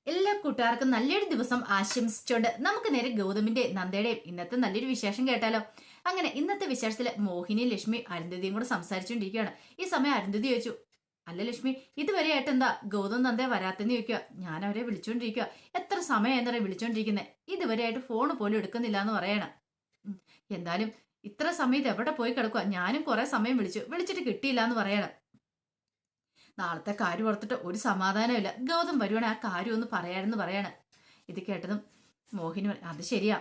എല്ലാ കൂട്ടുകാർക്കും നല്ലൊരു ദിവസം ആശംസിച്ചുകൊണ്ട് നമുക്ക് നേരെ ഗൗതമിന്റെ നന്ദയുടെയും ഇന്നത്തെ നല്ലൊരു വിശേഷം കേട്ടാലോ. അങ്ങനെ ഇന്നത്തെ വിശേഷത്തില് മോഹിനി ലക്ഷ്മി അരുന്ധതിയും കൂടെ സംസാരിച്ചുകൊണ്ടിരിക്കുകയാണ്. ഈ സമയം അരുന്ധതി ചോദിച്ചു, അല്ല ലക്ഷ്മി, ഇതുവരെയായിട്ട് എന്താ ഗൗതം നന്ദ വരാത്തെന്ന് ചോദിക്കുക. ഞാൻ അവരെ വിളിച്ചോണ്ടിരിക്കുക, എത്ര സമയം എന്താ വിളിച്ചോണ്ടിരിക്കുന്നത്, ഇതുവരെയായിട്ട് ഫോൺ പോലും എടുക്കുന്നില്ല എന്ന് പറയണം. എന്തായാലും ഇത്ര സമയത്ത് എവിടെ പോയി കിടക്കുക, ഞാനും കുറെ സമയം വിളിച്ചിട്ട് കിട്ടിയില്ല എന്ന് പറയണം. നാളത്തെ കാര്യം ഓർത്തിട്ട് ഒരു സമാധാനമില്ല, ഗൗതം വരുവാണ് ആ കാര്യം ഒന്ന് പറയാനെന്ന് പറയാണ്. ഇത് കേട്ടതും മോഹിനി അത് ശരിയാ,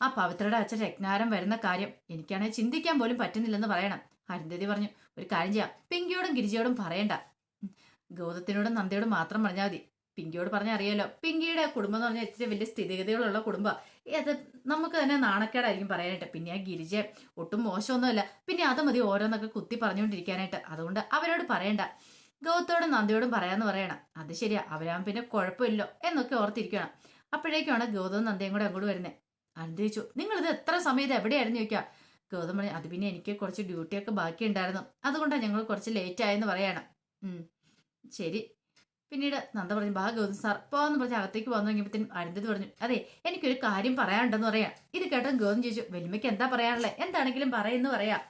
ആ പവിത്രയുടെ അച്ഛൻ രത്നാരം വരുന്ന കാര്യം എനിക്കാണെങ്കിൽ ചിന്തിക്കാൻ പോലും പറ്റുന്നില്ലെന്ന് പറയണം. അരുന്ധതി പറഞ്ഞു, ഒരു കാര്യം ചെയ്യാം, പിങ്കിയോടും ഗിരിജയോടും പറയണ്ട, ഗൗതത്തിനോടും നന്ദയോടും മാത്രം പറഞ്ഞാൽ മതി. പിങ്കിയോട് പറഞ്ഞാൽ അറിയാലോ, പിങ്കിയുടെ കുടുംബം എന്ന് പറഞ്ഞാൽ ഇച്ചിരി വലിയ സ്ഥിതിഗതികളുള്ള കുടുംബം, അത് നമുക്ക് തന്നെ നാണക്കേടായിരിക്കും പറയാനായിട്ട്. പിന്നെ ആ ഗിരിജ ഒട്ടും മോശമൊന്നുമല്ല, പിന്നെ അത് മതി ഓരോന്നൊക്കെ കുത്തി പറഞ്ഞുകൊണ്ടിരിക്കാനായിട്ട്. അതുകൊണ്ട് അവരോട് പറയണ്ട, ഗൗതത്തോടും നന്ദിയോടും പറയാന്ന് പറയണം. അത് ശരിയാ, അവരാൻ പിന്നെ കുഴപ്പമില്ലോ എന്നൊക്കെ ഓർത്തിരിക്കണം. അപ്പോഴേക്കാണ് ഗൗതവും നന്ദിയും കൂടെ അങ്ങോട്ട് വരുന്നത്. അരുന്ധതി ചോദിച്ചു, നിങ്ങളിത് എത്ര സമയത്ത് എവിടെയായിരുന്നു ചോദിക്കാം. ഗൗതം പറഞ്ഞു, അത് പിന്നെ എനിക്ക് കുറച്ച് ഡ്യൂട്ടിയൊക്കെ ബാക്കി ഉണ്ടായിരുന്നു, അതുകൊണ്ടാണ് ഞങ്ങൾ കുറച്ച് ലേറ്റ് ആയെന്ന് പറയണം. ശരി. പിന്നീട് നന്ദ പറഞ്ഞു, ബാ ഗൗതം സാർ പോവാന്ന് പറഞ്ഞ് അകത്തേക്ക് വന്നു കഴിഞ്ഞപ്പോഴത്തേനും അരുന്ധതി പറഞ്ഞു, അതെ എനിക്കൊരു കാര്യം പറയാനുണ്ടെന്ന് പറയാം. ഇത് കേട്ടോ ഗൗതം ചോദിച്ചു, വെല്ലുമ്മയ്ക്ക് എന്താ പറയാനുള്ളത്, എന്താണെങ്കിലും പറയുന്നു പറയാം.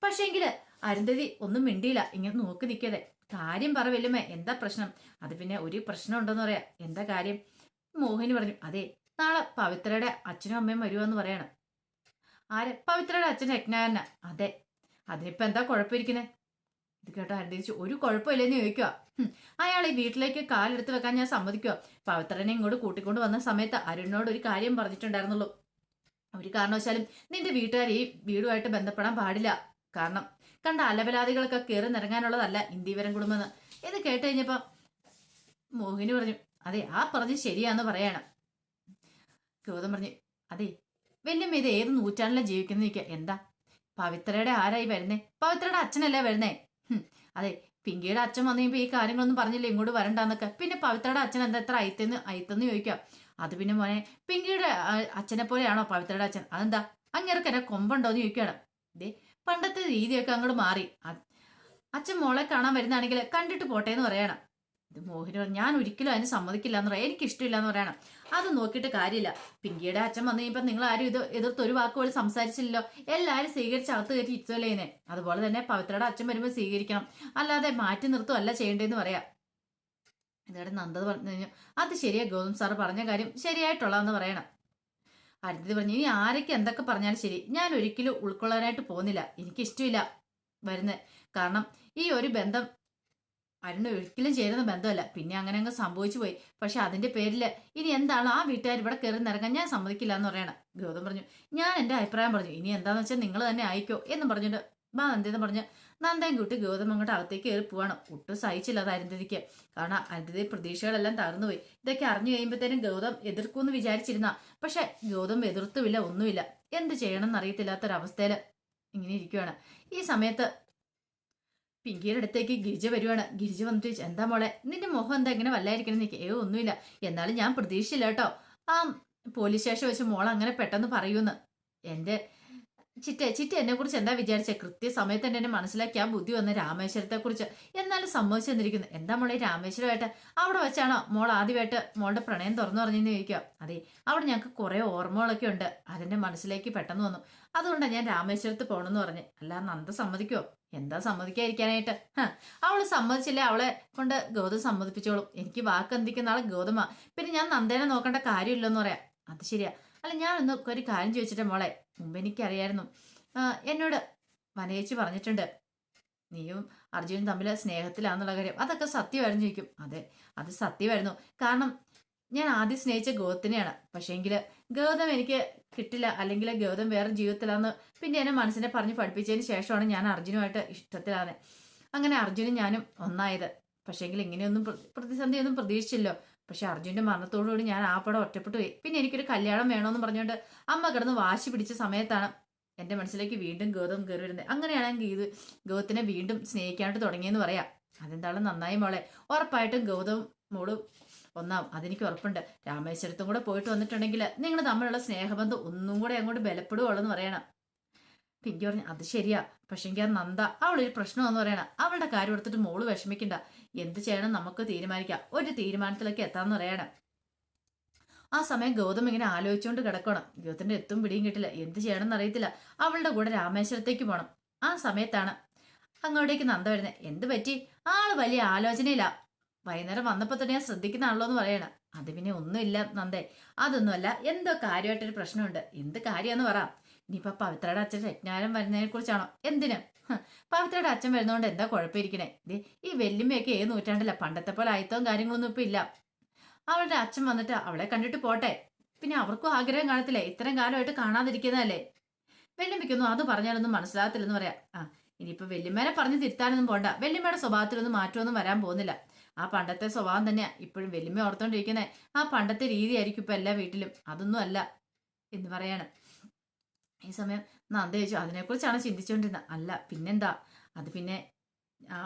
പക്ഷേങ്കില് അരുന്ധതി ഒന്നും മിണ്ടിയില്ല, ഇങ്ങനെ നോക്കി നിൽക്കാതെ. കാര്യം പറ വെല്ലുമ്മ, എന്താ പ്രശ്നം? അത് പിന്നെ ഒരു പ്രശ്നം ഉണ്ടെന്ന് പറയാം. എന്താ കാര്യം? മോഹിനി പറഞ്ഞു, അതെ നാളെ പവിത്രയുടെ അച്ഛനും അമ്മയും വരുവാന്ന് പറയണം. ആര്? പവിത്രയുടെ അച്ഛൻ യജ്ഞാരന. അതെ, അതിനിപ്പോ എന്താ കുഴപ്പമിരിക്കുന്നത്? ഇത് കേട്ടോ അരുന്ധിച്ചു, ഒരു കുഴപ്പമില്ലെന്ന് ചോദിക്കുക. അയാൾ ഈ വീട്ടിലേക്ക് കാലെടുത്ത് വെക്കാൻ ഞാൻ സമ്മതിക്കുക. പവിത്രനെ ഇങ്ങോട്ട് കൂട്ടിക്കൊണ്ട് വന്ന സമയത്ത് അരുണിനോട് ഒരു കാര്യം പറഞ്ഞിട്ടുണ്ടായിരുന്നുള്ളൂ, ഒരു കാരണവശാലും നിന്റെ വീട്ടുകാർ ഈ വീടുമായിട്ട് ബന്ധപ്പെടാൻ പാടില്ല, കാരണം കണ്ട അലവലാദികളൊക്കെ കയറി നിറങ്ങാനുള്ളതല്ല ഇന്ദീവരം കുടുംബെന്ന്. ഇത് കേട്ട് കഴിഞ്ഞപ്പോ മോഹിനി പറഞ്ഞു, അതെ ആ പറഞ്ഞ് ശരിയാന്ന് പറയണം. ഗൗതം പറഞ്ഞു, അതെ വല്യമ്മ ഇത് ഏത് നൂറ്റാണ്ടിലാണ് ജീവിക്കുന്ന നിൽക്കുക, എന്താ പവിത്രയുടെ ആരായി വരുന്നേ? പവിത്രയുടെ അച്ഛനല്ലേ വരുന്നേ? അതെ, പിങ്കിയുടെ അച്ഛൻ വന്നു കഴിയുമ്പോ ഈ കാര്യങ്ങളൊന്നും പറഞ്ഞില്ലേ ഇങ്ങോട്ട് വരണ്ടെന്നൊക്കെ. പിന്നെ പവിത്രയുടെ അച്ഛൻ എന്താ എത്ര അയത്തെന്ന് ചോദിക്കാം. അത് പിന്നെ മോനെ, പിങ്കിയുടെ അച്ഛനെ പോലെയാണോ പവിത്രയുടെ അച്ഛൻ? അതെന്താ അങ്ങേർക്ക് എന്നെ കൊമ്പുണ്ടോന്ന് ചോദിക്കുകയാണ്. ഇതേ പണ്ടത്തെ രീതിയൊക്കെ അങ്ങോട്ട് മാറി, അച്ഛൻ മോളെ കാണാൻ വരുന്നതാണെങ്കിൽ കണ്ടിട്ട് പോട്ടെ എന്ന് പറയണം. ഇത് മോഹിനി, ഞാൻ ഒരിക്കലും അതിന് സമ്മതിക്കില്ല എന്ന് പറയാം, എനിക്ക് ഇഷ്ടമില്ല എന്ന് പറയണം. അത് നോക്കിയിട്ട് കാര്യമില്ല, പിങ്കിയുടെ അച്ഛൻ വന്നു കഴിയുമ്പോൾ നിങ്ങൾ ആരും ഇത് എതിർത്ത് ഒരു വാക്കുപോലും സംസാരിച്ചില്ലല്ലോ, എല്ലാവരും സ്വീകരിച്ച് അകത്ത് കയറ്റി ഇരുത്തുമല്ലേനെ. അതുപോലെ തന്നെ പവിത്രയുടെ അച്ഛൻ വരുമ്പോൾ സ്വീകരിക്കണം, അല്ലാതെ മാറ്റി നിർത്തുമല്ല ചെയ്യേണ്ടതെന്ന് പറയാം. ഇതോടെ നന്ദത് പറഞ്ഞു കഴിഞ്ഞു, അത് ശരിയാ ഗൗതം സാറ് പറഞ്ഞ കാര്യം ശരിയായിട്ടുള്ളതെന്ന് പറയണം. അരുന്ധതി പറഞ്ഞു, ഇനി ആരൊക്കെ എന്തൊക്കെ പറഞ്ഞാലും ശരി, ഞാൻ ഒരിക്കലും ഉൾക്കൊള്ളാനായിട്ട് പോകുന്നില്ല, എനിക്കിഷ്ടമില്ല വരുന്നത്. കാരണം ഈ ഒരു ബന്ധം അരുണ് ഒരിക്കലും ചേരുന്ന ബന്ധമല്ല, പിന്നെ അങ്ങനെ അങ്ങ് സംഭവിച്ചു പോയി. പക്ഷെ അതിന്റെ പേരിൽ ഇനി എന്താണോ ആ വീട്ടുകാർ ഇവിടെ കയറി നിറങ്ങാൻ ഞാൻ സമ്മതിക്കില്ല എന്ന് പറയണം. ഗൗതം പറഞ്ഞു, ഞാൻ എന്റെ അഭിപ്രായം പറഞ്ഞു, ഇനി എന്താന്ന് വെച്ചാൽ നിങ്ങൾ തന്നെ ആയിക്കോ എന്ന് പറഞ്ഞിട്ട് ബാ നന്ദിന്ന് പറഞ്ഞ് നന്ദയും കൂട്ടി ഗൗതം അങ്ങോട്ട് അകത്തേക്ക് കയറി പോവാണ്. ഒട്ടും സഹിച്ചില്ല അത് അരുന്ധതിക്ക്, കാരണം അരുന്ധതി പ്രതീക്ഷകളെല്ലാം തകർന്നുപോയി. ഇതൊക്കെ അറിഞ്ഞു കഴിയുമ്പോഴത്തേനും ഗൗതം എതിർക്കുമെന്ന് വിചാരിച്ചിരുന്ന, പക്ഷെ ഗൗതം എതിർത്തുമില്ല, ഒന്നുമില്ല, എന്ത് ചെയ്യണം എന്നറിയത്തില്ലാത്തൊരവസ്ഥയിൽ ഇങ്ങനെ ഇരിക്കുവാണ്. ഈ സമയത്ത് പിങ്കിയുടെ അടുത്തേക്ക് ഗിരിജ വരുവാണ്. ഗിരിജ വന്നിട്ട്, എന്താ മോളെ നിന്റെ മുഖം എന്താ ഇങ്ങനെ വല്ലായിരിക്കണം നിൽക്കുക? ഒന്നുമില്ല, എന്നാലും ഞാൻ പ്രതീക്ഷിച്ചില്ല കേട്ടോ ആ പോലീസ് സ്റ്റേഷൻ വെച്ച് മോൾ അങ്ങനെ പെട്ടെന്ന് പറയൂന്ന്. എന്റെ ചിറ്റ എന്നെ കുറിച്ച് എന്താ വിചാരിച്ചേ? കൃത്യസമയത്ത് തന്നെ എന്നെ മനസ്സിലാക്കി ആ ബുദ്ധി വന്ന രാമേശ്വരത്തെ കുറിച്ച്, എന്നാലും സമ്മതിച്ചു തന്നിരിക്കുന്നു. എന്താ മോളെ രാമേശ്വരമായിട്ട് അവിടെ വെച്ചാണോ മോൾ ആദ്യമായിട്ട് മോളുടെ പ്രണയം തുറന്നു പറഞ്ഞെന്ന് ചോദിക്കുക. അതെ, അവിടെ ഞങ്ങൾക്ക് കുറെ ഓർമ്മകളൊക്കെ ഉണ്ട്, അതെന്റെ മനസ്സിലേക്ക് പെട്ടെന്ന് വന്നു, അതുകൊണ്ടാണ് ഞാൻ രാമേശ്വരത്ത് പോകണമെന്ന് പറഞ്ഞു. അല്ല നന്ദ സമ്മതിക്കോ? എന്താ സമ്മതിക്കാതിരിക്കാനായിട്ട്? അവള് സമ്മതിച്ചില്ലേ, അവളെ കൊണ്ട് ഗൗതം സമ്മതിപ്പിച്ചോളും. എനിക്ക് വാക്ക് എന്തിക്കുന്ന ആളെ ഗൗതമാ, പിന്നെ ഞാൻ നന്ദേനെ നോക്കേണ്ട കാര്യമില്ലെന്ന് പറയാം. അത് ശരിയാ. അല്ല ഞാൻ ഒന്ന് ഒരു കാര്യം ചോദിച്ചിട്ട് മോളെ, മുമ്പ് എനിക്കറിയായിരുന്നു, എന്നോട് വനയേച്ചി പറഞ്ഞിട്ടുണ്ട് നീയും അർജുനും തമ്മിൽ സ്നേഹത്തിലാന്നുള്ള കാര്യം, അതൊക്കെ സത്യമായിരുന്നു ചോദിക്കും. അതെ, അത് സത്യമായിരുന്നു, കാരണം ഞാൻ ആദ്യം സ്നേഹിച്ച ഗൗതത്തിനെയാണ്. പക്ഷേങ്കിൽ ഗൗതം എനിക്ക് കിട്ടില്ല, അല്ലെങ്കിൽ ഗൗതം വേറെ ജീവിതത്തിലാന്ന് പിന്നെ എന്നെ മനസ്സിനെ പറഞ്ഞ് പഠിപ്പിച്ചതിന് ശേഷമാണ് ഞാൻ അർജുനുമായിട്ട് ഇഷ്ടത്തിലാണ്. അങ്ങനെ അർജുനും ഞാനും ഒന്നായത്. പക്ഷേങ്കിൽ ഇങ്ങനെയൊന്നും പ്രതിസന്ധിയൊന്നും പ്രതീക്ഷിച്ചില്ലോ. പക്ഷെ അർജുന്റെ മരണത്തോടുകൂടി ഞാൻ ആ പടം ഒറ്റപ്പെട്ടു പോയി. പിന്നെ എനിക്കൊരു കല്യാണം വേണമെന്ന് പറഞ്ഞുകൊണ്ട് അമ്മ കിടന്ന് വാശി പിടിച്ച സമയത്താണ് എന്റെ മനസ്സിലേക്ക് വീണ്ടും ഗൗതം കയറി വരുന്നത്. അങ്ങനെയാണെങ്കിൽ ഇത് ഗൗതത്തിനെ വീണ്ടും സ്നേഹിക്കാനായിട്ട് തുടങ്ങിയെന്ന് പറയാം. അതെന്താണ് നന്നായി മോളെ, ഉറപ്പായിട്ടും ഗൗതം മോള് ഒന്നാവും, അതെനിക്ക് ഉറപ്പുണ്ട്. രാമേശ്വരത്തും കൂടെ പോയിട്ട് വന്നിട്ടുണ്ടെങ്കിൽ നിങ്ങൾ തമ്മിലുള്ള സ്നേഹബന്ധം ഒന്നും കൂടെ അങ്ങോട്ട് ബലപ്പെടുകയുള്ളെന്ന് പറയണം. പിങ്കി പറഞ്ഞു, അത് ശരിയാ, പക്ഷെങ്കിൽ ആ നന്ദ അവളൊരു പ്രശ്നമെന്ന് പറയണം. അവളുടെ കാര്യം എടുത്തിട്ട് മോള് വിഷമിക്കണ്ട, എന്ത് ചെയ്യണം നമുക്ക് തീരുമാനിക്കാം, ഒരു തീരുമാനത്തിലേക്ക് എത്താന്ന് പറയണം. ആ സമയം ഗൗതം ഇങ്ങനെ ആലോചിച്ചുകൊണ്ട് കിടക്കണം. ഗൗതത്തിന്റെ എത്തും പിടിയും കിട്ടില്ല, എന്ത് ചെയ്യണമെന്ന് അറിയത്തില്ല. അവളുടെ കൂടെ രാമേശ്വരത്തേക്ക് പോകണം. ആ സമയത്താണ് അങ്ങോട്ടേക്ക് നന്ദ വരുന്നത്. എന്ത് പറ്റി? ആള് വലിയ ആലോചനയില്ല. വൈകുന്നേരം വന്നപ്പോ തന്നെ ഞാൻ ശ്രദ്ധിക്കുന്നതാണല്ലോ എന്ന് പറയണ. അത് പിന്നെ ഒന്നുമില്ല നന്ദേ, അതൊന്നുമല്ല, എന്തോ കാര്യമായിട്ടൊരു പ്രശ്നമുണ്ട്. എന്ത് കാര്യമെന്ന് പറ. ഇനിയിപ്പൊ പവിത്രയുടെ അച്ഛൻ രജ്ഞാനം വരുന്നതിനെ കുറിച്ചാണോ? എന്തിന്? പവിത്രയുടെ അച്ഛൻ വരുന്നതുകൊണ്ട് എന്താ കുഴപ്പമിരിക്കണേ? ഈ വെല്ലുമ്മയൊക്കെ ഏത് നൂറ്റാണ്ടില്ല, പണ്ടത്തെ പോലെ ആയിത്തവും കാര്യങ്ങളൊന്നും ഇപ്പൊ ഇല്ല. അവളുടെ അച്ഛൻ വന്നിട്ട് അവളെ കണ്ടിട്ട് പോട്ടെ. പിന്നെ അവർക്കും ആഗ്രഹം കാണത്തില്ലേ, ഇത്രയും കാലമായിട്ട് കാണാതിരിക്കുന്നതല്ലേ. വെല്ലുമ്മയ്ക്കൊന്നും അത് പറഞ്ഞാലൊന്നും മനസ്സിലാകത്തില്ലെന്ന് പറയാം. ഇനിയിപ്പോ വെല്ലുമ്മേനെ പറഞ്ഞ് തിരുത്താനൊന്നും പോണ്ട. വെല്ലുമ്മയുടെ സ്വഭാവത്തിലൊന്നും മാറ്റമൊന്നും വരാൻ പോകുന്നില്ല. ആ പണ്ടത്തെ സ്വഭാവം തന്നെയാ ഇപ്പോഴും വെല്ലുമ്മ ഓർത്തോണ്ടിരിക്കുന്നത്. ആ പണ്ടത്തെ രീതിയായിരിക്കും ഇപ്പൊ എല്ലാ വീട്ടിലും. അതൊന്നും അല്ല എന്ന് പറയാണ്. ഈ സമയം നന്ദ ചോദിച്ചു, അതിനെക്കുറിച്ചാണ് ചിന്തിച്ചുകൊണ്ടിരുന്നത്. അല്ല പിന്നെന്താ, അത് പിന്നെ ആ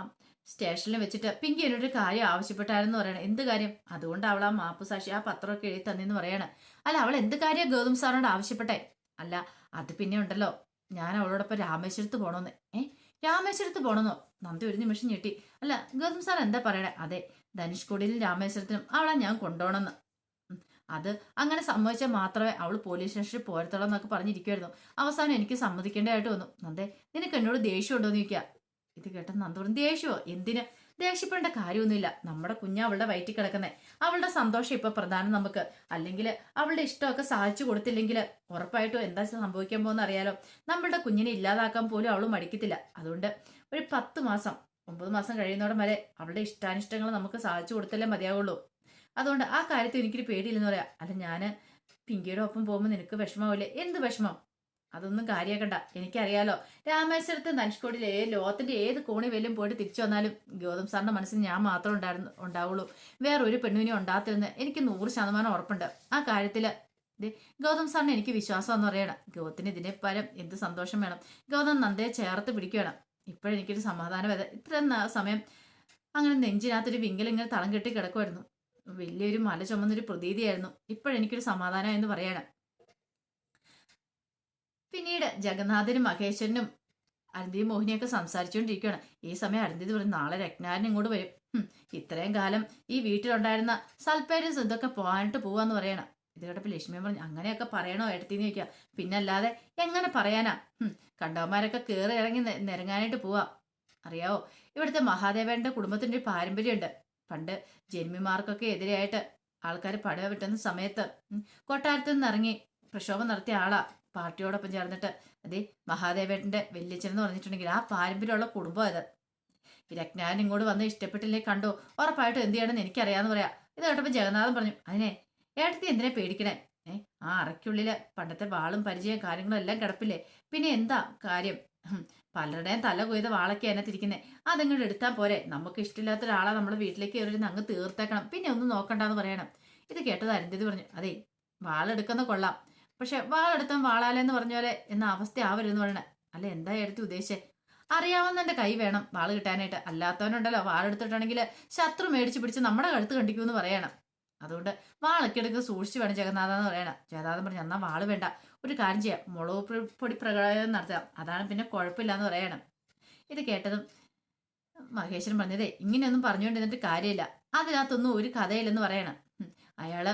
സ്റ്റേഷനിൽ വെച്ചിട്ട് പിങ്കി എന്നോടൊരു കാര്യം ആവശ്യപ്പെട്ടായിരുന്നു പറയണേ. എന്ത് കാര്യം? അതുകൊണ്ട് അവൾ ആ മാപ്പ് സാക്ഷി ആ പത്രമൊക്കെ എഴുതി തന്നെന്ന് പറയാണ്. അല്ല, അവൾ എന്ത് കാര്യം ഗൗതം സാറിനോട് ആവശ്യപ്പെട്ടെ? അല്ല, അത് പിന്നെ ഉണ്ടല്ലോ, ഞാൻ അവളോടൊപ്പം രാമേശ്വരത്ത് പോണോന്ന്. രാമേശ്വരത്ത് പോണെന്നോ? നന്ദി ഒരു നിമിഷം ഞെട്ടി. അല്ല, ഗൗതം സാർ എന്താ പറയണേ? അതെ, ധനുഷ്കോടിയിലും രാമേശ്വരത്തിനും അവളെ ഞാൻ കൊണ്ടുപോകണമെന്ന്. അത് അങ്ങനെ സമ്മതിച്ചാൽ മാത്രമേ അവൾ പോലീസ് സ്റ്റേഷനിൽ പോരത്തുള്ളൂ എന്നൊക്കെ പറഞ്ഞിരിക്കുമായിരുന്നു. അവസാനം എനിക്ക് സമ്മതിക്കേണ്ടതായിട്ട് വന്നു. നന്ദേ, നിനക്ക് എന്നോട് ദേഷ്യം ഉണ്ടോ എന്ന് ചോദിക്കുക. ഇത് കേട്ട നന്ദ പറഞ്ഞു, ദേഷ്യമോ? എന്തിന്? ദേഷ്യപ്പെടേണ്ട കാര്യമൊന്നുമില്ല. നമ്മുടെ കുഞ്ഞ് അവളുടെ വയറ്റിൽ കിടക്കുന്നേ. അവളുടെ സന്തോഷം ഇപ്പൊ പ്രധാനം നമുക്ക്. അല്ലെങ്കിൽ അവളുടെ ഇഷ്ടമൊക്കെ സാധിച്ചു കൊടുത്തില്ലെങ്കിൽ ഉറപ്പായിട്ടും എന്താ സംഭവിക്കാൻ പോകുന്ന അറിയാലോ. നമ്മളുടെ കുഞ്ഞിനെ ഇല്ലാതാക്കാൻ പോലും അവൾ മടിക്കത്തില്ല. അതുകൊണ്ട് ഒരു 10 മാസം 9 മാസം കഴിയുന്നോടം വരെ അവളുടെ ഇഷ്ടാനിഷ്ടങ്ങൾ നമുക്ക് സാധിച്ചു കൊടുത്തല്ലേ മതിയാവുള്ളൂ. അതുകൊണ്ട് ആ കാര്യത്തിൽ എനിക്കൊരു പേടിയില്ലെന്ന് പറയാം. അല്ല, ഞാന് പിങ്കിയുടെ ഒപ്പം പോകുമ്പോൾ നിനക്ക് വിഷമാവില്ലേ? എന്ത് വിഷമം? അതൊന്നും കാര്യമാക്കണ്ട, എനിക്കറിയാലോ. രാമേശ്വരത്ത് ധനുഷ്കോടിയിലെ ലോകത്തിന്റെ ഏത് കോണി വല്ലതും പോയിട്ട് തിരിച്ചു വന്നാലും ഗൗതം സാറിന്റെ മനസ്സിൽ ഞാൻ മാത്രം ഉണ്ടാവുള്ളൂ. വേറെ ഒരു പെണ്ണുവിനെ ഉണ്ടാകത്തില്ലെന്ന് എനിക്ക് 100% ഉറപ്പുണ്ട്. ആ കാര്യത്തില് ഗൗതം സാറിന് എനിക്ക് വിശ്വാസം എന്ന് പറയണം. ഗൗതത്തിന് ഇതിനെ പരം എന്ത് സന്തോഷം വേണം. ഗൗതം നന്ദയെ ചേർത്ത് പിടിക്കുകയാണ്. ഇപ്പോഴെനിക്കൊരു സമാധാനം വരെ. ഇത്രയും സമയം അങ്ങനെ നെഞ്ചിനകത്തൊരു വിങ്കലിങ്ങനെ തളം കെട്ടി കിടക്കുമായിരുന്നു. വലിയൊരു മല ചുമന്നൊരു പ്രതീതിയായിരുന്നു. ഇപ്പോഴെനിക്കൊരു സമാധാനം എന്ന് പറയണം. പിന്നീട് ജഗന്നാഥനും മഹേശ്വരനും അരുന്ധിയും മോഹിനിയൊക്കെ സംസാരിച്ചുകൊണ്ടിരിക്കുകയാണ്. ഈ സമയം അരുന്ധതി പറയും, നാളെ രത്നാരൻ ഇങ്ങോട്ട് വരും. ഇത്രയും കാലം ഈ വീട്ടിലുണ്ടായിരുന്ന സൽപ്പേരൻസ് ഇതൊക്കെ പോകാനിട്ട് പോവാന്ന് പറയണം. ഇത് കേട്ടപ്പോൾ ലക്ഷ്മി പറഞ്ഞു, അങ്ങനെയൊക്കെ പറയണോ എടുത്തിന്ന് ചോദിക്കുക. പിന്നല്ലാതെ എങ്ങനെ പറയാനാ? കണ്ടവന്മാരൊക്കെ കയറി ഇറങ്ങി നിരങ്ങാനായിട്ട് പോവാ. അറിയാവോ, ഇവിടുത്തെ മഹാദേവന്റെ കുടുംബത്തിന്റെ ഒരു പാരമ്പര്യമുണ്ട്. പണ്ട് ജന്മിമാർക്കൊക്കെ എതിരായിട്ട് ആൾക്കാർ പടവ വിട്ടുന്ന സമയത്ത് കൊട്ടാരത്തിൽ നിന്ന് ഇറങ്ങി പ്രക്ഷോഭം നടത്തിയ ആളാ. പാർട്ടിയോടൊപ്പം ചേർന്നിട്ട് അതെ മഹാദേവേട്ടന്റെ വല്യച്ഛൻ എന്ന് പറഞ്ഞിട്ടുണ്ടെങ്കിൽ ആ പാരമ്പര്യമുള്ള കുടുംബം അത്. ഈ രത്നാരൻ ഇങ്ങോട്ട് വന്ന് ഇഷ്ടപ്പെട്ടില്ലേ കണ്ടോ, ഉറപ്പായിട്ടും എന്ത് ചെയ്യണമെന്ന് എനിക്കറിയാന്ന് പറയാ. ഇത് കേട്ടപ്പോൾ ജഗന്നാഥൻ പറഞ്ഞു, അതിനെ ഏട്ടത്തി എന്തിനാ പേടിക്കണേ? ആ അറയ്ക്കുള്ളില് പണ്ടത്തെ വാളും പരിചയം കാര്യങ്ങളും എല്ലാം കിടപ്പില്ലേ, പിന്നെ എന്താ കാര്യം? പലരുടെയും തല കൊയ്ത വാളൊക്കെ അതിനകത്തിരിക്കുന്നേ. അതങ്ങോട്ട് എടുത്താൽ പോരെ. നമുക്ക് ഇഷ്ടമില്ലാത്ത ഒരാളെ നമ്മുടെ വീട്ടിലേക്ക് കയറി അങ്ങ് തീർത്തേക്കണം, പിന്നെ ഒന്നും നോക്കണ്ടെന്ന് പറയണം. ഇത് കേട്ടത് അരുന്ധതി പറഞ്ഞു, അതെ വാളെടുക്കുന്ന കൊള്ളാം, പക്ഷെ വാളെടുത്താൻ വാളാലെന്ന് പറഞ്ഞ പോലെ എന്ന അവസ്ഥ ആവരുതെന്ന് പറയണേ. അല്ല, എന്താ എടുത്ത് ഉദ്ദേശിച്ചേ? അറിയാവുന്നതിന്റെ കൈ വേണം വാള് കിട്ടാനായിട്ട്. അല്ലാത്തവനുണ്ടല്ലോ വാളെടുത്തിട്ടാണെങ്കിൽ ശത്രു മേടിച്ച് പിടിച്ച് നമ്മുടെ കഴുത്ത് കണ്ടിക്കുമെന്ന് പറയണം. അതുകൊണ്ട് വാളൊക്കെ എടുക്കുന്നത് സൂക്ഷിച്ച് വേണം ജഗന്നാഥ എന്ന് പറയണം. ജഗന്നാഥൻ പറഞ്ഞു, എന്നാൽ വാള് വേണ്ട, ഒരു കാര്യം ചെയ്യാം, മുളക് പൊടി പ്രകടനം നടത്താം, അതാണ് പിന്നെ കുഴപ്പമില്ല എന്ന് പറയണം. ഇത് കേട്ടതും മഹേശ്വരൻ പറഞ്ഞതേ, ഇങ്ങനെയൊന്നും പറഞ്ഞുകൊണ്ടിരുന്നിട്ട് കാര്യമില്ല, അതിനകത്തൊന്നും ഒരു കഥയില്ലെന്ന് പറയണം. അയാള്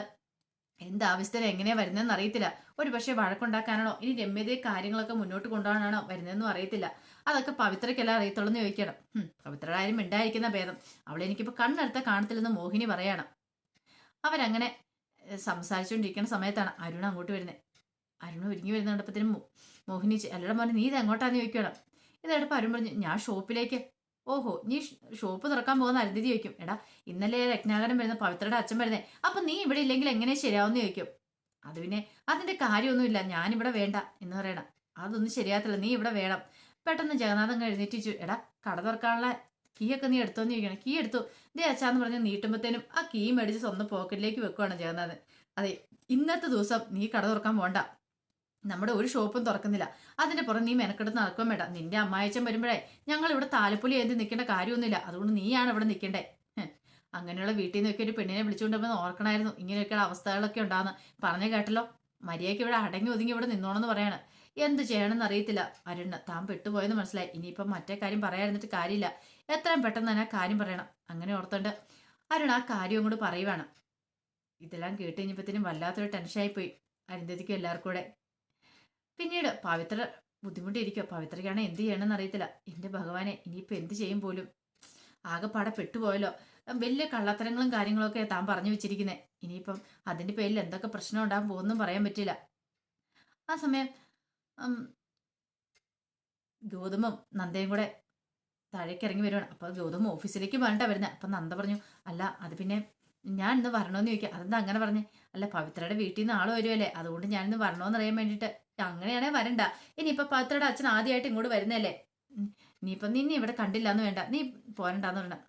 എന്താവശ്യത്തിന് എങ്ങനെയാ വരുന്നതെന്ന് അറിയത്തില്ല. ഒരു പക്ഷേ വഴക്കുണ്ടാക്കാനാണോ ഇനി രമ്യതയെ കാര്യങ്ങളൊക്കെ മുന്നോട്ട് കൊണ്ടുപോകാനാണോ വരുന്നതെന്നും അറിയത്തില്ല. അതൊക്കെ പവിത്രയ്ക്കെല്ലാം അറിയത്തുള്ളൂ എന്ന് ചോദിക്കണം. പവിത്രയുടെ കാര്യം മിണ്ടായിരിക്കുന്ന ഭേദം. അവളെനിക്കിപ്പോൾ കണ്ണെടുത്ത കാണത്തില്ലെന്ന് മോഹിനി പറയണം. അവരങ്ങനെ സംസാരിച്ചുകൊണ്ടിരിക്കുന്ന സമയത്താണ് അരുൺ അങ്ങോട്ട് വരുന്നത്. അരുൺ ഒരുങ്ങി വരുന്ന കണ്ടപ്പത്തിനും മോഹിനി അല്ലയുടെ മോനെ നീ ഇത് എങ്ങോട്ടാന്ന് ചോദിക്കണം. ഇതെടുപ്പം അരുൺ പറഞ്ഞു, ഞാൻ ഷോപ്പിലേക്ക്. ഓഹോ, നീ ഷോപ്പ് തുറക്കാൻ പോകുന്ന അരുന്ധതി ചോദിക്കും. എടാ, ഇന്നലെ രത്നാകരൻ വരുന്ന പവിത്രയുടെ അച്ഛൻ വരുന്നേ, അപ്പൊ നീ ഇവിടെ ഇല്ലെങ്കിൽ എങ്ങനെ ശരിയാവുമെന്ന് ചോദിക്കും. അത് പിന്നെ അതിന്റെ കാര്യമൊന്നുമില്ല, ഞാനിവിടെ വേണ്ട എന്ന് പറയണം. അതൊന്നും ശരിയാകത്തില്ല, നീ ഇവിടെ വേണം. പെട്ടെന്ന് ജഗന്നാഥൻ എഴുന്നേറ്റിച്ചു, എടാ കട തുറക്കാനുള്ള കീ ഒക്കെ നീ എടുത്തോന്ന് ചോദിക്കണം. കീ എടുത്തു, ദേ അച്ഛാന്ന് പറഞ്ഞ് നീട്ടുമ്പത്തേനും ആ കീ മേടിച്ച് സ്വന്തം പോക്കറ്റിലേക്ക് വെക്കുവാണ് ജഗന്നാഥൻ. അതെ, ഇന്നത്തെ ദിവസം നീ കട തുറക്കാൻ പോണ്ട, നമ്മുടെ ഒരു ഷോപ്പും തുറക്കുന്നില്ല, അതിന്റെ പുറം നീ മെനക്കെടുത്ത് നടക്കാൻ വേണ്ട. നിന്റെ അമ്മായച്ചൻ വരുമ്പോഴേ ഞങ്ങൾ ഇവിടെ താലപ്പൊലി ഏന്തി നിൽക്കേണ്ട കാര്യമൊന്നുമില്ല, അതുകൊണ്ട് നീയാണ് ഇവിടെ നിൽക്കേണ്ടേ. അങ്ങനെയുള്ള വീട്ടിൽ നിന്നൊക്കെ ഒരു പെണ്ണിനെ വിളിച്ചുകൊണ്ടുവന്ന് ഓർക്കണമായിരുന്നു, ഇങ്ങനെയൊക്കെയുള്ള അവസ്ഥകളൊക്കെ ഉണ്ടാകുന്ന പറഞ്ഞു കേട്ടല്ലോ. മര്യാദയ്ക്ക് ഇവിടെ അടങ്ങി ഒതുങ്ങി ഇവിടെ നിന്നോണെന്ന് പറയാണ്. എന്ത് ചെയ്യണമെന്ന് അറിയത്തില്ല അരുണ്, താൻ പെട്ടുപോയെന്ന് മനസ്സിലായി. ഇനിയിപ്പം മറ്റേ കാര്യം പറയാതിരുന്നിട്ട് കാര്യമില്ല, എത്രയും പെട്ടെന്ന് തന്നെ ആ കാര്യം പറയണം. അങ്ങനെ ഓർത്തോണ്ട് അരുൺ ആ കാര്യം അങ്ങോട്ട് പറയുവാണ്. ഇതെല്ലാം കേട്ട് കഴിഞ്ഞപ്പോഴത്തേനും വല്ലാത്തൊരു ടെൻഷനായി പോയി അരുന്ധതിക്കും എല്ലാവർക്കും കൂടെ. പിന്നീട് പവിത്ര ബുദ്ധിമുട്ടിയിരിക്കുക. പവിത്രയ്ക്കാണ് എന്ത് ചെയ്യണമെന്ന് അറിയത്തില്ല. എൻ്റെ ഭഗവാനെ, ഇനിയിപ്പോൾ എന്ത് ചെയ്യും പോലും. ആകെപ്പാടെ പെട്ടുപോയല്ലോ. വലിയ കള്ളത്തരങ്ങളും കാര്യങ്ങളൊക്കെ താൻ പറഞ്ഞു വെച്ചിരിക്കുന്നത്. ഇനിയിപ്പം അതിൻ്റെ പേരിൽ എന്തൊക്കെ പ്രശ്നം ഉണ്ടാകാൻ പോകുമെന്നും പറയാൻ പറ്റില്ല. ആ സമയം ഗൗതമും നന്ദയും കൂടെ താഴേക്ക് ഇറങ്ങി വരുവാണ്. അപ്പോൾ ഗൗതം ഓഫീസിലേക്ക് പറഞ്ഞിട്ടാ വരുന്നത്. അപ്പം നന്ദ പറഞ്ഞു, അല്ല അത് പിന്നെ ഞാൻ ഇന്ന് വരണമെന്ന് ചോദിക്കാം. അതെന്താ അങ്ങനെ പറഞ്ഞേ? അല്ല, പവിത്രയുടെ വീട്ടിൽ നിന്ന് ആൾ വരുമല്ലേ, അതുകൊണ്ട് ഞാനിന്ന് വരണമെന്ന് അറിയാൻ വേണ്ടിയിട്ട്. അങ്ങനെയാണേ വരണ്ട. ഇനിയിപ്പോൾ പവിത്രയുടെ അച്ഛൻ ആദ്യമായിട്ട് ഇങ്ങോട്ട് വരുന്നല്ലേ. ഇനിയിപ്പം നിന്നെ ഇവിടെ കണ്ടില്ലാന്ന് വേണ്ട, നീ പോരണ്ടാന്ന് പറയണം.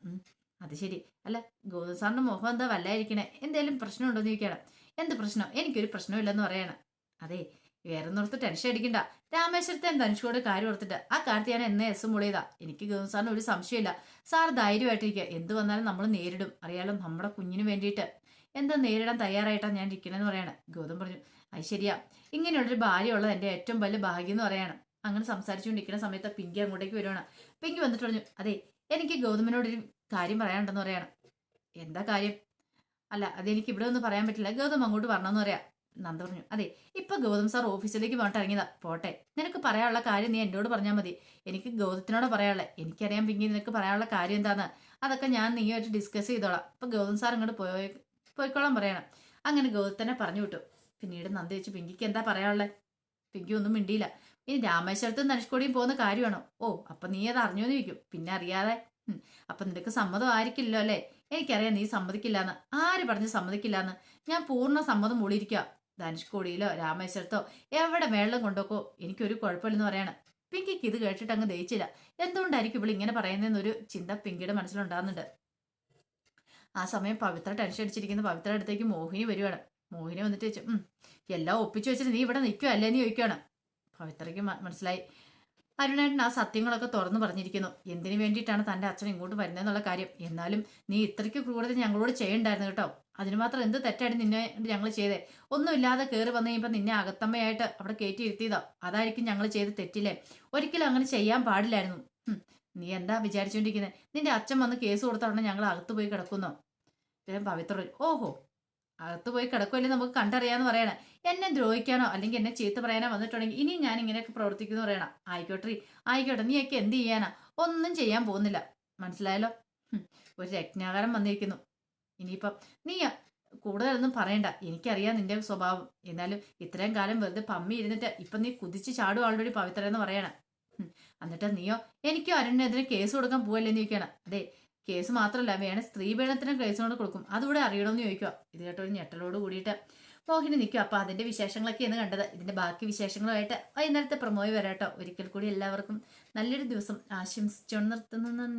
അത് ശരി. അല്ല, ഗൗതം സാറിന്റെ മുഖം എന്താ വല്ലായിരിക്കണേ? എന്തേലും പ്രശ്നമുണ്ടോ എന്ന് ചോദിക്കണം. എന്ത് പ്രശ്നം? എനിക്കൊരു പ്രശ്നമില്ലെന്ന് പറയണം. അതെ, വേറെ നോർത്ത് ടെൻഷൻ അടിക്കണ്ട. രാമേശ്വരത്തെ ധനുഷോട് കാര്യം ഓർത്തിട്ട് ആ കാര്യത്തിൽ ഞാൻ എന്നേ എസ് മുളിയതാ. എനിക്ക് ഗൗതം സാറിന് ഒരു സംശയമില്ല. സാർ ധൈര്യമായിട്ടിരിക്കുക. എന്ത് വന്നാലും നമ്മൾ നേരിടും. അറിയാലോ, നമ്മുടെ കുഞ്ഞിന് വേണ്ടിയിട്ട് എന്താ നേരിടാൻ തയ്യാറായിട്ടാണ് ഞാൻ ഇരിക്കണമെന്ന് പറയണം. ഗൗതം പറഞ്ഞു, അത് ശരിയാ, ഇങ്ങനെയുള്ളൊരു ഭാര്യ ഉള്ളത് എൻ്റെ ഏറ്റവും വലിയ ഭാഗ്യം എന്ന് പറയണം. അങ്ങനെ സംസാരിച്ചുകൊണ്ടിരിക്കുന്ന സമയത്ത് പിങ്കി അങ്ങോട്ടേക്ക് വരുവാണ്. പിങ്കി വന്നിട്ട് പറഞ്ഞു, അതെ, എനിക്ക് ഗൗതമിനോടൊരു കാര്യം പറയാനുണ്ടെന്ന് പറയണം. എന്താ കാര്യം? അല്ല, അതെനിക്ക് ഇവിടെ ഒന്നും പറയാൻ പറ്റില്ല, ഗൗതം അങ്ങോട്ട് വരണമെന്ന് പറയാം. നന്ദ പറഞ്ഞു, അതെ, ഇപ്പൊ ഗൗതം സാർ ഓഫീസിലേക്ക് പോയിട്ട് ഇറങ്ങിയതാ. പോട്ടെ, നിനക്ക് പറയാനുള്ള കാര്യം നീ എന്നോട് പറഞ്ഞാൽ മതി. എനിക്ക് ഗൗതത്തിനോട് പറയാനുള്ളത്. എനിക്കറിയാം പിങ്കി, നിനക്ക് പറയാനുള്ള കാര്യം എന്താന്ന്. അതൊക്കെ ഞാൻ നീയായിട്ട് ഡിസ്കസ് ചെയ്തോളാം. ഇപ്പൊ ഗൗതം സാർ ഇങ്ങോട്ട് പോയിക്കോളാൻ പറയണം. അങ്ങനെ ഗൗതത്തിനെ പറഞ്ഞു വിട്ടു. പിന്നീട് നന്ദ വെച്ച്, പിങ്കിക്ക് എന്താ പറയാനുള്ളത്? പിങ്കി ഒന്നും മിണ്ടിയില്ല. ഇനി രാമേശ്വരത്തും ധനുഷ്കോടിയും പോകുന്ന കാര്യമാണോ? ഓ, അപ്പൊ നീ അത് അറിഞ്ഞോന്ന് ചോദിക്കും. പിന്നെ അറിയാതെ. അപ്പൊ നിനക്ക് സമ്മതം ആയിരിക്കില്ലല്ലോ അല്ലേ? എനിക്കറിയാം നീ സമ്മതിക്കില്ലാന്ന്. ആര് പറഞ്ഞ് സമ്മതിക്കില്ലാന്ന്? ഞാൻ പൂർണ്ണ സമ്മതം മൂളിയിരിക്കുക. ധനുഷ്കോടിയിലോ രാമേശ്വരത്തോ എവിടെ വെള്ളം കൊണ്ടോക്കോ എനിക്കൊരു കുഴപ്പമില്ലെന്ന് പറയണം. പിങ്കിക്ക് ഇത് കേട്ടിട്ട് അങ്ങ് ദഹിച്ചില്ല. എന്തുകൊണ്ടായിരിക്കും ഇവിടെ ഇങ്ങനെ പറയുന്നതെന്നൊരു ചിന്ത പിങ്കിയുടെ മനസ്സിലുണ്ടാകുന്നുണ്ട്. ആ സമയം പവിത്ര ടെൻഷൻ അടിച്ചിരിക്കുന്ന പവിത്ര അടുത്തേക്ക് മോഹിനി വരുവാണ്. മോഹിനി വന്നിട്ട് വെച്ചു, എല്ലാം ഒപ്പിച്ചു വെച്ചിട്ട് നീ ഇവിടെ നിൽക്കുക അല്ലേന്ന് ചോദിക്കുകയാണ്. പവിത്രയ്ക്ക് മനസ്സിലായി. അരുണേട്ടൻ ആ സത്യങ്ങളൊക്കെ തുറന്നു പറഞ്ഞിരിക്കുന്നു. എന്തിനു വേണ്ടിയിട്ടാണ് തൻ്റെ അച്ഛൻ ഇങ്ങോട്ട് വരുന്നതെന്നുള്ള കാര്യം. എന്നാലും നീ ഇത്രയ്ക്ക് ക്രൂരത ഞങ്ങളോട് ചെയ്യണ്ടായിരുന്നു കേട്ടോ. അതിന് മാത്രം എന്ത് തെറ്റായിട്ട് നിന്നെ ഞങ്ങൾ ചെയ്തേ? ഒന്നുമില്ലാതെ കയറി വന്നു കഴിയുമ്പോൾ നിന്നെ അകത്തമ്മയായിട്ട് അവിടെ കയറ്റി ഇരുത്തിയതോ? അതായിരിക്കും ഞങ്ങൾ ചെയ്ത് തെറ്റില്ലേ? ഒരിക്കലും അങ്ങനെ ചെയ്യാൻ പാടില്ലായിരുന്നു. നീ എന്താ വിചാരിച്ചുകൊണ്ടിരിക്കുന്നത്? നിന്റെ അച്ഛൻ വന്ന് കേസ് കൊടുത്തോണ്ട് ഞങ്ങൾ അകത്ത് പോയി കിടക്കുന്നോ? പവിത്ര, ഓഹോ, അകത്ത് പോയി കിടക്കുമല്ലേ നമുക്ക് കണ്ടറിയാന്ന് പറയണേ. എന്നെ ദ്രോഹിക്കാനോ അല്ലെങ്കിൽ എന്നെ ചീത്ത പറയാനോ വന്നിട്ടുണ്ടെങ്കിൽ ഇനിയും ഞാൻ ഇങ്ങനെയൊക്കെ പ്രവർത്തിക്കുന്നു പറയണം. ആയിക്കോട്ടെ ആയിക്കോട്ടെ, നീയൊക്കെ എന്ത് ചെയ്യാനാ? ഒന്നും ചെയ്യാൻ പോകുന്നില്ല, മനസ്സിലായല്ലോ. ഒരു രത്നാകരം വന്നിരിക്കുന്നു. ഇനിയിപ്പം നീ കൂടുതലൊന്നും പറയണ്ട, എനിക്കറിയാം നിന്റെ സ്വഭാവം. എന്നാലും ഇത്രയും കാലം വെറുതെ പമ്മി ഇരുന്നിട്ട് ഇപ്പം നീ കുതിച്ച് ചാടും ആൾറെഡി പവിത്ര എന്ന് പറയണം. എന്നിട്ട് നീയോ എനിക്കോ അരുണിനെതിരെ കേസ് കൊടുക്കാൻ പോവല്ലേന്ന് ചോദിക്കണം. അതെ, കേസ് മാത്രമല്ല, വേണേ സ്ത്രീ പീഡനത്തിന് കേസ് കൊണ്ട് കൊടുക്കും. അതുകൂടെ അറിയണമെന്ന് ചോദിക്കുക. ഇത് കേട്ടൊരു ഞെട്ടലോട് കൂടിയിട്ട് മോഹിനി നിൽക്കും. അപ്പൊ അതിന്റെ വിശേഷങ്ങളൊക്കെയാണ് കണ്ടത്. ഇതിന്റെ ബാക്കി വിശേഷങ്ങളുമായിട്ട് വൈകുന്നേരത്തെ പ്രമോയി വരാട്ടോ. ഒരിക്കൽ കൂടി എല്ലാവർക്കും നല്ലൊരു ദിവസം ആശംസിച്ചോണ്ട് നിർത്തുന്നു. നന്ദി.